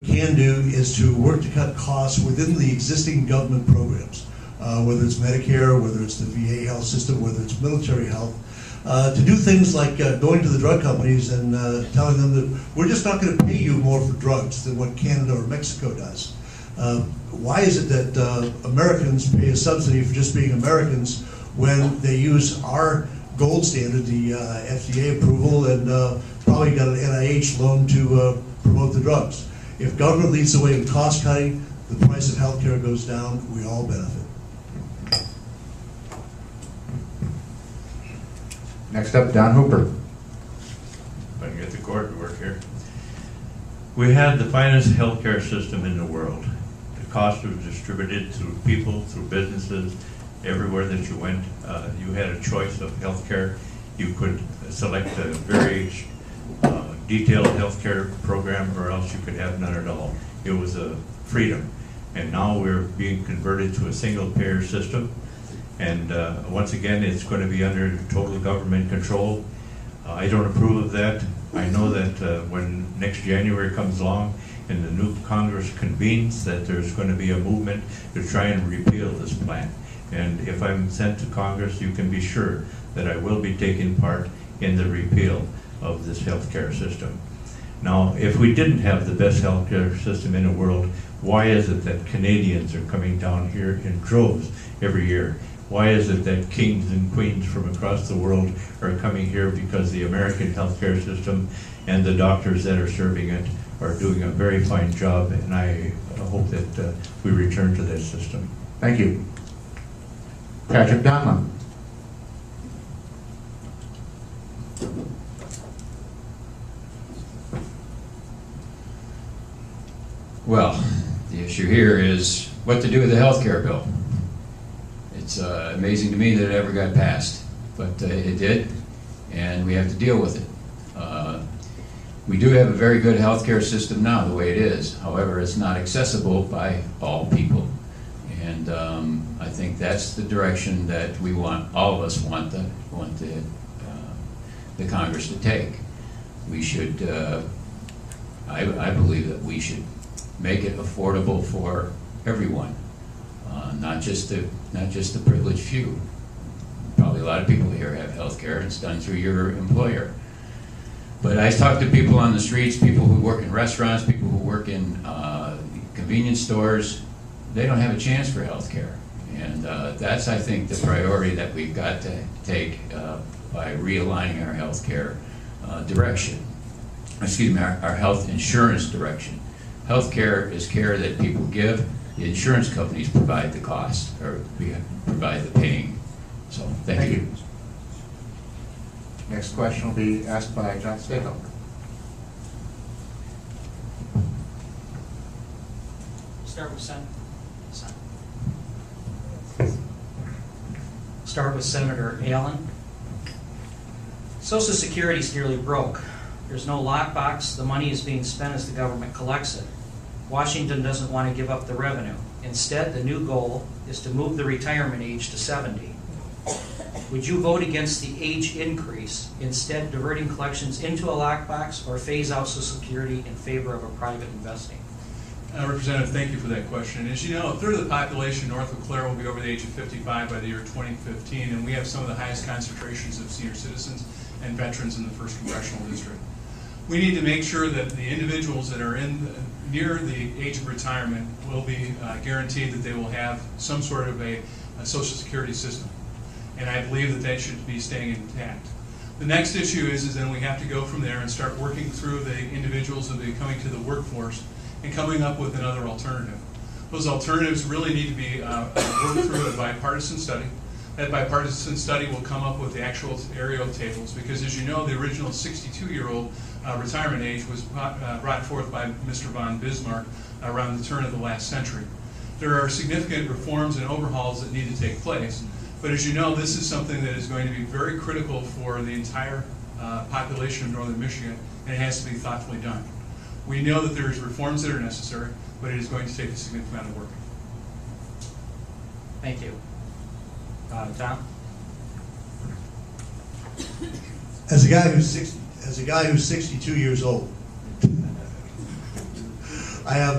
Can do is to work to cut costs within the existing government programs, whether it's Medicare, whether it's the VA health system, whether it's military health, to do things like going to the drug companies and telling them that we're just not going to pay you more for drugs than what Canada or Mexico does. Why is it that Americans pay a subsidy for just being Americans when they use our gold standard, the FDA approval, and probably got an NIH loan to promote the drugs? If government leads the way in cost cutting, the price of healthcare goes down, we all benefit. Next up, Don Hooper. If I can get the cord to work here. We have the finest healthcare system in the world. The cost was distributed through people, through businesses, everywhere that you went. You had a choice of healthcare. You could select a very detailed healthcare program, or else you could have none at all. It was a freedom. And now we're being converted to a single payer system. And once again, it's going to be under total government control. I don't approve of that. I know that when next January comes along and the new Congress convenes, that there's going to be a movement to try and repeal this plan. And if I'm sent to Congress, you can be sure that I will be taking part in the repeal of this healthcare system. Now, if we didn't have the best healthcare system in the world, why is it that Canadians are coming down here in droves every year? Why is it that kings and queens from across the world are coming here? Because the American healthcare system and the doctors that are serving it are doing a very fine job, and I hope that we return to that system. Thank you. Patrick Donlin. Well, the issue here is what to do with the health care bill. It's amazing to me that it ever got passed, but it did, and we have to deal with it. We do have a very good health care system now, the way it is. However, it's not accessible by all people, and I think that's the direction that we want, all of us want the Congress to take. We should, I believe that we should make it affordable for everyone, not just the privileged few. Probably a lot of people here have health care, and it's done through your employer. But I talk to people on the streets, people who work in restaurants, people who work in convenience stores. They don't have a chance for health care. And that's, I think, the priority that we've got to take by realigning our health care direction. Excuse me, our health insurance direction. Health care is care that people give. The insurance companies provide the cost, or provide the paying. So, thank you. Next question will be asked by John Stahel. Start with Senator Allen. Social Security is nearly broke. There's no lockbox. The money is being spent as the government collects it. Washington doesn't want to give up the revenue. Instead, the new goal is to move the retirement age to 70. Would you vote against the age increase, instead diverting collections into a lockbox, or phase out Social Security in favor of a private investing? Representative, thank you for that question. As you know, a third of the population north of Clare will be over the age of 55 by the year 2015, and we have some of the highest concentrations of senior citizens and veterans in the 1st Congressional District. We need to make sure that the individuals that are near the age of retirement will be guaranteed that they will have some sort of a Social Security system. And I believe that should be staying intact. The next issue is then we have to go from there and start working through the individuals that will be coming to the workforce and coming up with another alternative. Those alternatives really need to be worked through a bipartisan study. That bipartisan study will come up with the actual aerial tables, because as you know, the original 62-year-old retirement age was brought forth by Mr. von Bismarck around the turn of the last century. There are significant reforms and overhauls that need to take place, but as you know, this is something that is going to be very critical for the entire population of northern Michigan, and it has to be thoughtfully done. We know that there's reforms that are necessary, but it is going to take a significant amount of work. Thank you. Tom? As a guy who's 62 years old, I have